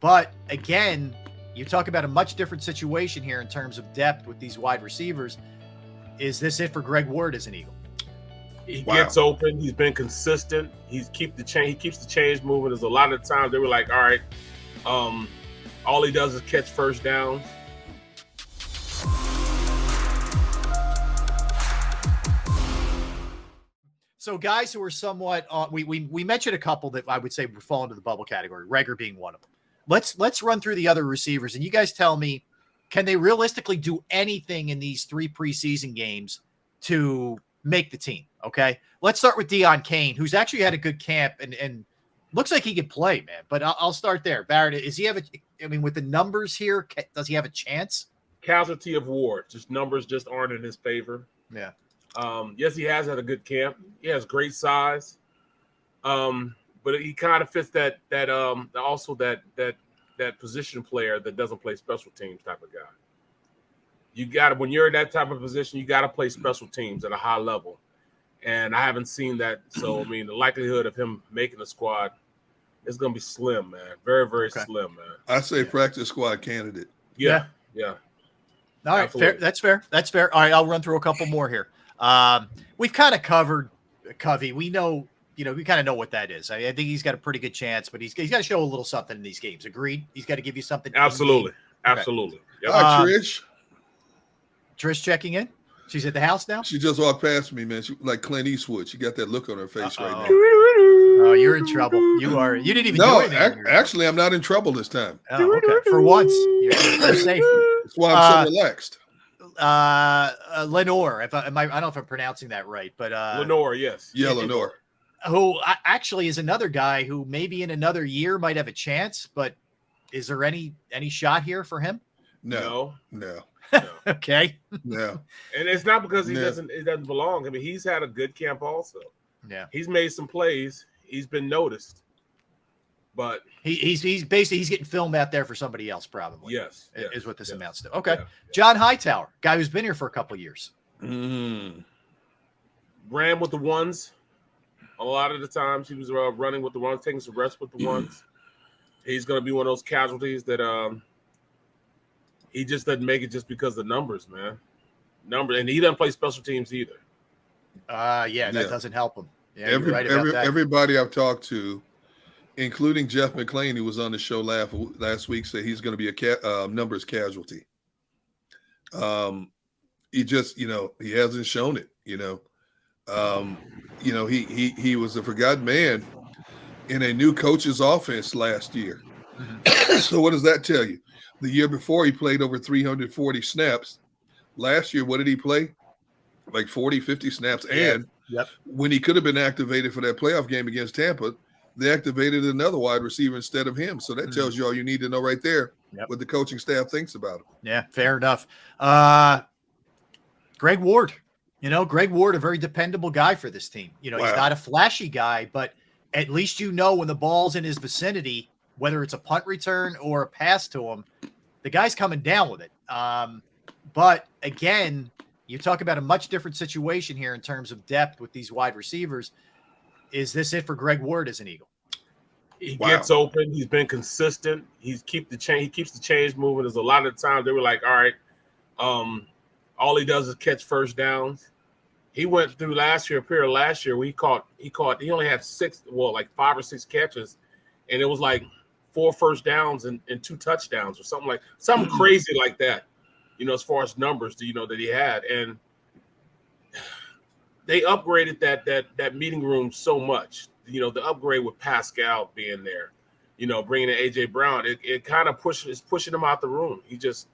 But again, you talk about a much different situation here in terms of depth with these wide receivers. Is this it for Greg Ward as an Eagle? He gets open. He's been consistent. He keeps the chains moving. There's a lot of times they were like, all right, all he does is catch first downs. So guys who are somewhat, we mentioned a couple that I would say would fall into the bubble category, Reagor being one of them. Let's run through the other receivers, and you guys tell me, can they realistically do anything in these 3 preseason games to make the team? Okay, let's start with Deon Cain, who's actually had a good camp and looks like he can play, man. But I'll start there. Barrett, is he with the numbers here, does he have a chance? Casualty of Ward. Just numbers just aren't in his favor. Yeah. Yes, he has had a good camp. He has great size. But he kind of fits that position player that doesn't play special teams type of guy. You got to, when you're in that type of position, you got to play special teams at a high level. And I haven't seen that. So, I mean, the likelihood of him making the squad is going to be slim, man. Very, very slim, man. I say practice squad candidate. Yeah. All right, fair. That's fair. All right, I'll run through a couple more here. We've kind of covered Covey. We know, we kind of know what that is. I think he's got a pretty good chance, but he's got to show a little something in these games. Agreed? He's got to give you something. Absolutely. Absolutely. Yep. Hi, Trish. Trish checking in. She's at the house now? She just walked past me, man. She like Clint Eastwood. She got that look on her face right now. Oh, you're in trouble. You are. You didn't even do anything. Actually, I'm not in trouble this time. Oh, okay. For once, you're safe. That's why I'm so relaxed. Lenore, I don't know if I'm pronouncing that right, but Lenore, yes. Yeah, Lenore. Who actually is another guy who maybe in another year might have a chance, but is there any shot here for him? No. Okay. No. And it's not because it doesn't belong. I mean, he's had a good camp also. Yeah. He's made some plays. He's been noticed. But he's basically getting filmed out there for somebody else, probably. Yes. Is what this amounts to. Okay. Yeah. John Hightower, guy who's been here for a couple of years. Ran with the ones. A lot of the times he was running with the ones, taking some reps with the ones. He's going to be one of those casualties that he just doesn't make it just because of the numbers, man. And he doesn't play special teams either. That doesn't help him. Yeah, everybody I've talked to, including Jeff McClain, who was on the show last week, said he's going to be a numbers casualty. He just, he hasn't shown it. He was a forgotten man in a new coach's offense last year. So what does that tell you? The year before, he played over 340 snaps. Last year, what did he play? Like 40, 50 snaps. Yeah. And when he could have been activated for that playoff game against Tampa, they activated another wide receiver instead of him. So that tells you all you need to know right there what the coaching staff thinks about him. Yeah, fair enough. Greg Ward. Greg Ward, a very dependable guy for this team. He's not a flashy guy, but at least when the ball's in his vicinity, whether it's a punt return or a pass to him, the guy's coming down with it. But again, you talk about a much different situation here in terms of depth with these wide receivers. Is this it for Greg Ward as an Eagle? He gets open. He's been consistent. He keeps the chains moving. There's a lot of times they were like, all right, all he does is catch first downs. He went through last year where he only had 5 or 6 catches, and it was like 4 first downs and 2 touchdowns or something crazy like that, as far as numbers, that he had. And they upgraded that meeting room so much, the upgrade with Pascal being there, bringing in AJ Brown, it kind of pushing him out the room. He just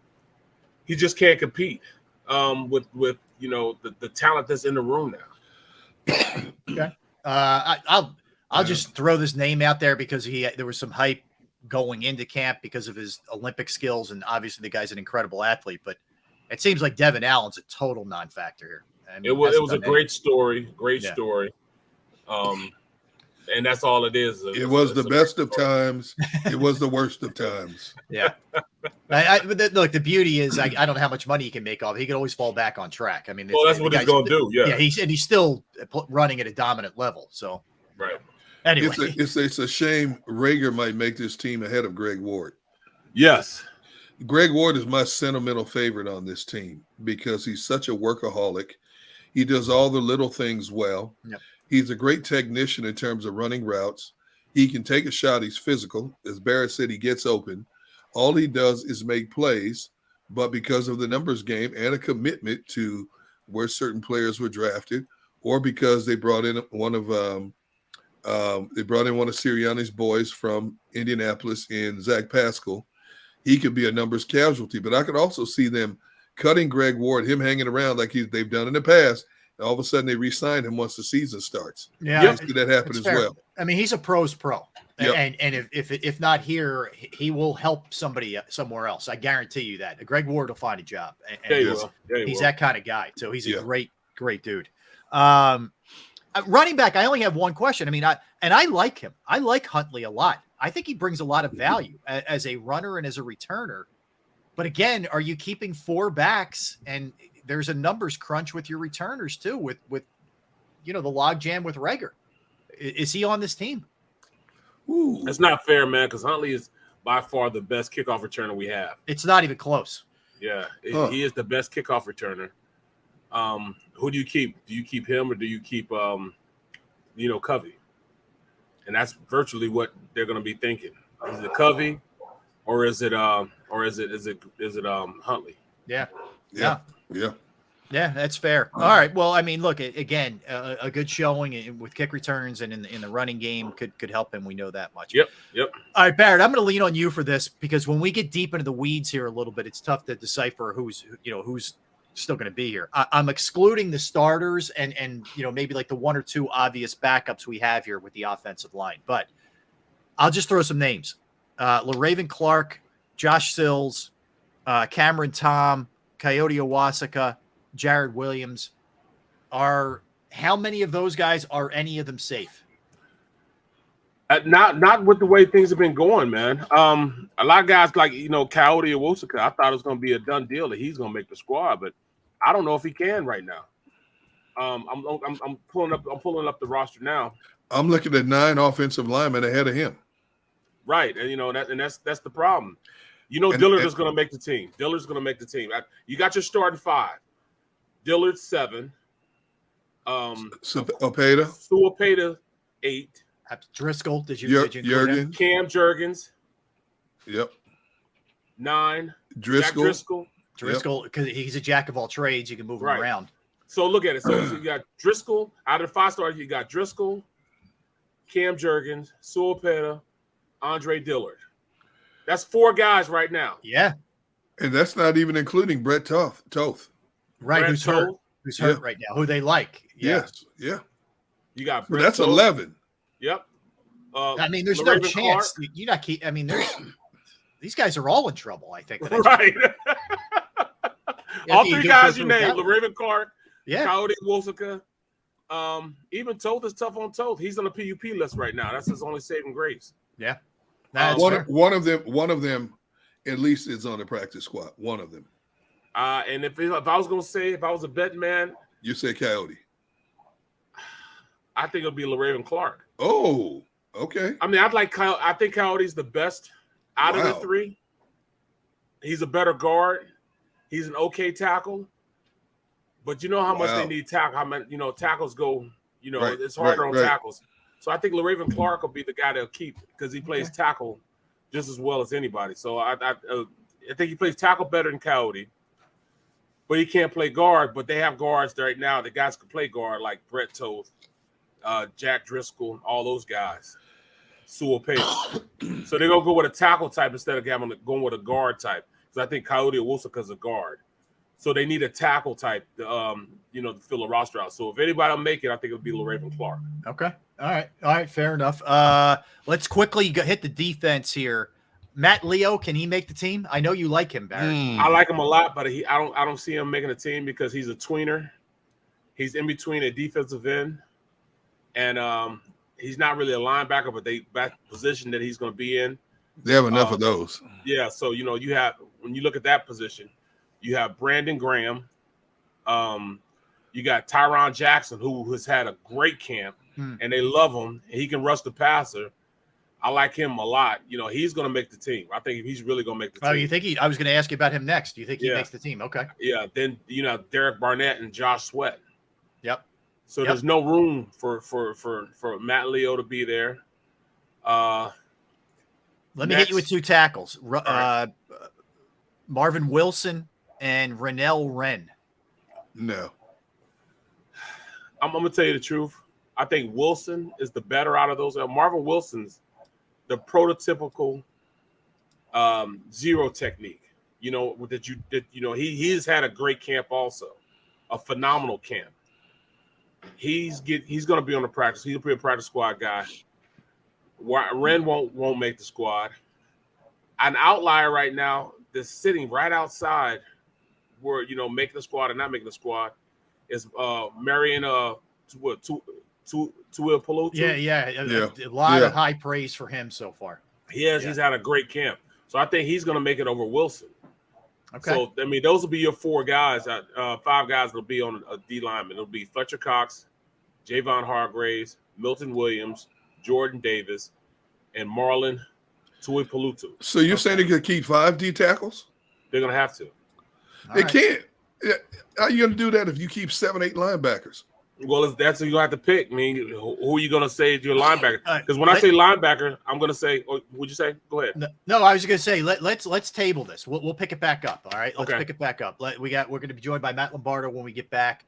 can't compete with the talent that's in the room now. Okay. I'll just throw this name out there because there was some hype going into camp because of his Olympic skills, and obviously the guy's an incredible athlete, but it seems like Devin Allen's a total non-factor here. I mean, it was a great story. And that's all it is. It was the best of times. It was the worst of times. Yeah. But look, the beauty is I don't know how much money he can make off. He can always fall back on track. I mean, that's what he's going to do. Yeah. Yeah. He's still running at a dominant level. So, right. Anyway, it's a shame Reagor might make this team ahead of Greg Ward. Yes. Greg Ward is my sentimental favorite on this team because he's such a workaholic. He does all the little things well. Yep. He's a great technician in terms of running routes. He can take a shot. He's physical. As Barrett said, he gets open. All he does is make plays, but because of the numbers game and a commitment to where certain players were drafted, or because they brought in one of Sirianni's boys from Indianapolis in Zach Pascal, he could be a numbers casualty. But I could also see them cutting Greg Ward, him hanging around like they've done in the past. And all of a sudden they re-sign him once the season starts. Yeah, You'll see that happen as well. I mean, he's a pro's pro. Yep. And if not here, he will help somebody somewhere else. I guarantee you that. Greg Ward will find a job. And he's that kind of guy. So he's a great dude. Running back, I only have one question. I mean, I like him. I like Huntley a lot. I think he brings a lot of value as a runner and as a returner. But again, are you keeping 4 backs? And there's a numbers crunch with your returners too, with the logjam with Reagor. Is he on this team? Ooh. That's not fair, man, because Huntley is by far the best kickoff returner we have. It's not even close. Yeah, he is the best kickoff returner. Who do you keep? Do you keep him or do you keep Covey? And that's virtually what they're going to be thinking. Is it Covey or is it Huntley? Yeah. Yeah, that's fair. All right. Well, I mean, look, again, a good showing with kick returns and in the running game could help him. We know that much. Yep. All right, Barrett, I'm going to lean on you for this because when we get deep into the weeds here a little bit, it's tough to decipher who's still going to be here. I'm excluding the starters and maybe like the 1 or 2 obvious backups we have here with the offensive line. But I'll just throw some names. LaRaven Clark, Josh Sills, Cameron Tom, Coyote Owasika, Jared Williams. How many of those guys are any of them safe? Not with the way things have been going, man. A lot of guys like Coyote Owasika, I thought it was going to be a done deal that he's going to make the squad, but I don't know if he can right now. I'm pulling up the roster now. I'm looking at 9 offensive linemen ahead of him. Right, and that's the problem. Dillard is going to make the team. Dillard's going to make the team. You got your starting 5. Dillard 7. Suapeta 8. Driscoll. Did you Jurgen? Cam Jurgens. Yep. 9. Driscoll. Jack Driscoll. Driscoll, because he's a jack of all trades. You can move him around. So look at it. So you got Driscoll. Out of the 5 stars, you got Driscoll, Cam Jurgens, Suapeta, Andre Dillard. That's 4 guys right now. Yeah. And that's not even including Brett Toth. Right, Brett who's hurt right now, who they like. Yeah. Yes, yeah. You got Brett that's Toth. 11. Yep. I mean, there's no chance. These guys are all in trouble, I think. Right. All 3 guys you named, LaRaven Clark, Coyote Owasika. Even Toth is tough on Toth. He's on the PUP list right now. That's his only saving grace. Yeah. One of them at least is on the practice squad. One of them. And if I was going to say, if I was a betting man, you say Coyote. I think it'll be LaRaven Clark. Oh, okay. I mean, I think Coyote's the best out of the 3. He's a better guard. He's an okay tackle. But you know how much they need tackle. How many, tackles go, it's harder on tackles. So I think LaRaven Clark will be the guy they'll keep because he plays tackle just as well as anybody. So I think he plays tackle better than Coyote. But he can't play guard. But they have guards right now. The guys can play guard like Brett Toth, Jack Driscoll, all those guys. Suapeta. So they're going to go with a tackle type instead of going with a guard type. Because I think Coyote Owasika is a guard. So they need a tackle type to fill a roster out. So if anybody will make it, I think it'll be LaRaven Clark. Okay. All right. Fair enough. Let's quickly hit the defense here. Matt Leo, can he make the team? I know you like him, Barry. I like him a lot, but I don't see him making a team because he's a tweener. He's in between a defensive end, and he's not really a linebacker, but that position that he's going to be in. They have enough of those. Yeah. So you have, when you look at that position, you have Brandon Graham. You got Tyron Jackson, who has had a great camp. and they love him. He can rush the passer. I like him a lot. You know, he's going to make the team. I think he's really going to make the team. Oh, you think I was going to ask you about him next. Do you think he makes the team? Okay. Yeah. Then, you know, Derek Barnett and Josh Sweat. Yep. So there's no room for Matt Leo to be there. Let me hit you with two tackles. Marvin Wilson and Rennell Wren. No. I'm going to tell you the truth. I think Wilson is the better out of those. Marvin Wilson's the prototypical zero technique. You know, he's had a great camp also, a phenomenal camp. He's going to be on the practice. He'll be a practice squad guy. Wren won't make the squad. An outlier right now that's sitting right outside where, you know, making the squad and not making the squad is Marion Tuipulotu. Yeah. A lot of high praise for him so far. He's had a great camp. So I think he's going to make it over Wilson. Okay. So, I mean, those will be your four guys, 5 guys that'll be on a D lineman. It'll be Fletcher Cox, Javon Hargraves, Milton Williams, Jordan Davis, and Marlon Tuipulotu. So you're saying they could keep 5 D tackles? They're going to have to. They can't. How are you going to do that if you keep 7, 8 linebackers? Well, that's who you have to pick. I mean, who are you going to say is your linebacker? Because when I say linebacker, I'm going to say, would you say? Go ahead. No, I was going to say let's table this. We'll pick it back up. All right, let's pick it back up. We're going to be joined by Matt Lombardo when we get back.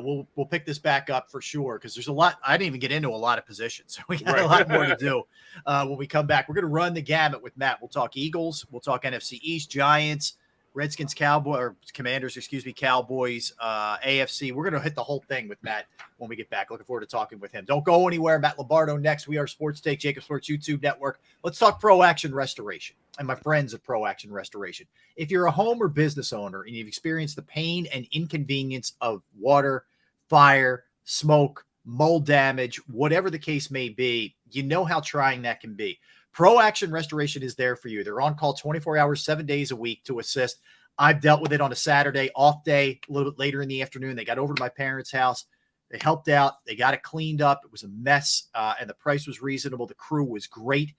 We'll pick this back up for sure because there's a lot. I didn't even get into a lot of positions, so we got a lot more to do when we come back. We're going to run the gamut with Matt. We'll talk Eagles. We'll talk NFC East, Giants, Redskins, Commanders, Cowboys, AFC. We're going to hit the whole thing with Matt when we get back. Looking forward to talking with him. Don't go anywhere. Matt Lombardo next. We are Sports Take, JAKIB Sports YouTube Network. Let's talk Pro Action Restoration and my friends at Pro Action Restoration. If you're a home or business owner and you've experienced the pain and inconvenience of water, fire, smoke, mold damage, whatever the case may be, you know how trying that can be. Pro Action Restoration is there for you. They're on call 24 hours, 7 days a week to assist. I've dealt with it on a Saturday, off day, a little bit later in the afternoon. They got over to my parents' house. They helped out. They got it cleaned up. It was a mess, and the price was reasonable. The crew was great.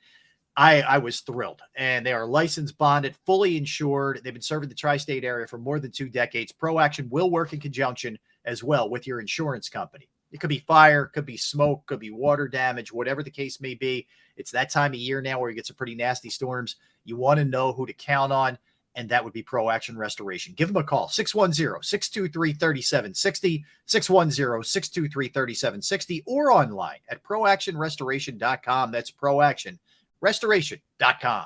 I was thrilled. And they are licensed, bonded, fully insured. They've been serving the tri-state area for more than 2 decades. Pro Action will work in conjunction as well with your insurance company. It could be fire, could be smoke, could be water damage, whatever the case may be. It's that time of year now where you get some pretty nasty storms. You want to know who to count on, and that would be Pro Action Restoration. Give them a call, 610-623-3760, 610-623-3760, or online at proactionrestoration.com. That's proactionrestoration.com.